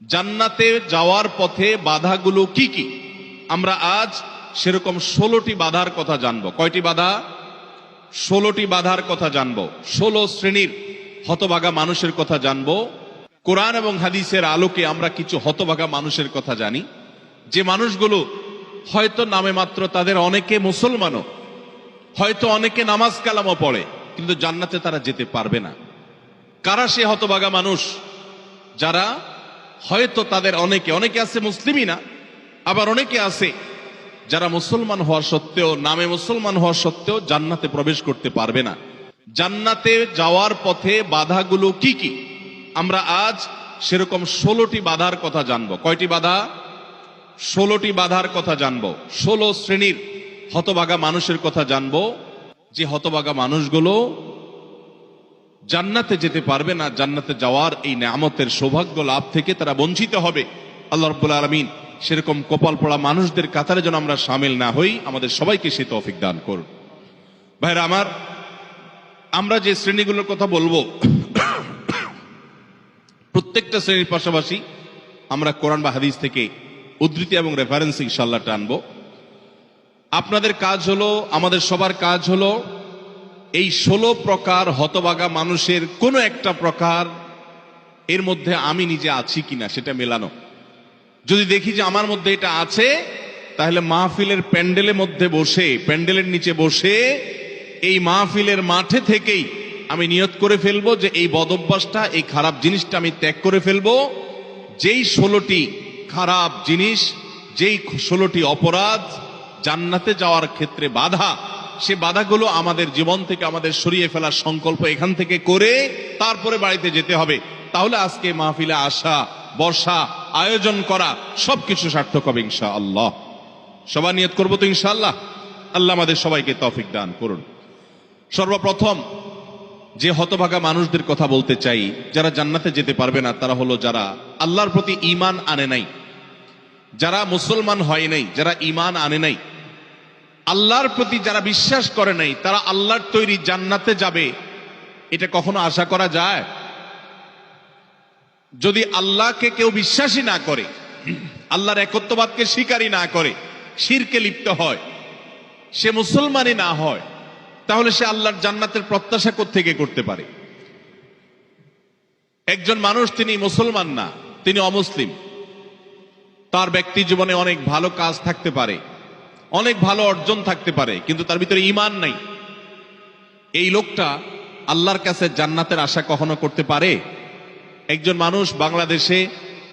জান্নাতে যাওয়ার পথে বাধাগুলো কি কি? আমরা আজ সেরকম 16টি বাধার কথা জানবো। কয়টি বাধা? 16টি বাধার কথা জানবো। 16 শ্রেণীর হতভাগা মানুষের কথা জানবো। কোরআন এবং হাদিসের আলোকে আমরা কিছু হতভাগা মানুষের কথা জানি, যে মানুষগুলো হয়তো নামে মাত্র, তাদের অনেকে মুসলমানও, হয়তো অনেকে নামাজ কালামও পড়ে, কিন্তু জান্নাতে তারা যেতে পারবে না। কারা সে হতভাগা মানুষ যারা হয়তো তাদের অনেকে আছে মুসলিমই না, আবার অনেকে আছে যারা মুসলমান হওয়া সত্ত্বেও, নামে মুসলমান হওয়া সত্ত্বেও জান্নাতে প্রবেশ করতে পারবে না। জান্নাতে যাওয়ার পথে বাধাগুলো কি কি? আমরা আজ সেরকম 16টি বাধার কথা জানবো। কয়টি বাধা? 16টি বাধার কথা জানবো। 16 শ্রেণীর হতভাগা মানুষের কথা জানবো, যে হতভাগা মানুষগুলো জান্নাতে যেতে পারবে না। জান্নাতে যাওয়ার এই নেয়ামতের সৌভাগ্য লাভ থেকে তারা বঞ্চিত হবে। আল্লাহ রাব্বুল আলামিন সেরকম কপাল পড়া মানুষদের কাতারে যেন আমরা শামিল না হই, আমাদের সবাইকে সে তৌফিক দান করুন। ভাইরা আমার, আমরা যে শ্রেণীগুলোর কথা বলবো, প্রত্যেকটা শ্রেণীর পাশাপাশি আমরা কোরআন বা হাদিস থেকে উদ্ধৃতি এবং রেফারেন্স ইনশাআল্লাহ টানবো। আপনাদের কাজ হলো, আমাদের সবার কাজ হলো, এই 16 প্রকার হতভাগা মানুষের কোনো একটা প্রকার এর মধ্যে আমি নিজে আছি কিনা সেটা মেলানো। যদি দেখি যে আমার মধ্যে এটা আছে, তাহলে মাহফিলের প্যান্ডেলের মধ্যে বসে, প্যান্ডেলের নিচে বসে এই মাহফিলের মাঠে থেকেই আমি নিয়ত করে ফেলবো যে এই বদভ্যাসটা, এই খারাপ জিনিসটা আমি ত্যাগ করে ফেলবো। যেই 16টি খারাপ জিনিস, যেই 16টি অপরাধ জান্নাতে যাওয়ার ক্ষেত্রে বাধা, সে বাধাগুলো আমাদের জীবন থেকে আমাদের সরিয়ে ফেলার সংকল্প এখান থেকে করে তারপরে বাড়িতে যেতে হবে। তাহলে আজকে মাহফিলে আসা, বর্ষা, আয়োজন করা সবকিছু সার্থক হবে ইনশাআল্লাহ। সবাই নিয়ত করবো তো ইনশাআল্লাহ। আল্লাহ আমাদের সবাইকে তৌফিক দান করুন। সর্বপ্রথম যে হতভাগা মানুষদের কথা বলতে চাই, যারা জান্নাতে যেতে পারবে না, তারা হলো যারা আল্লাহর প্রতি ঈমান আনে নাই, যারা মুসলমান হয় নাই, যারা ঈমান আনে নাই, আল্লাহর প্রতি যারা বিশ্বাস করে নাই, তারা আল্লাহর তৈরি জান্নাতে যাবে, এটা কখনো আশা করা যায়? যদি আল্লাহকে কেউ বিশ্বাসী না করে, আল্লাহর একত্ববাদকে স্বীকারই না করে, শিরকে লিপ্ত হয়, সে মুসলমানই না হয়, তাহলে সে আল্লাহর জান্নাতের প্রত্যাশা কোত্থেকে করতে পারে? একজন মানুষ, তিনি মুসলমান না, তিনি অমুসলিম, তার ব্যক্তি জীবনে অনেক ভালো কাজ থাকতে পারে, অনেক ভালো অর্জন থাকতে পারে, কিন্তু তার ভিতরে ঈমান নাই। এই লোকটা আল্লাহর কাছে জান্নাতের আশা কখনো করতে পারে? একজন মানুষ বাংলাদেশে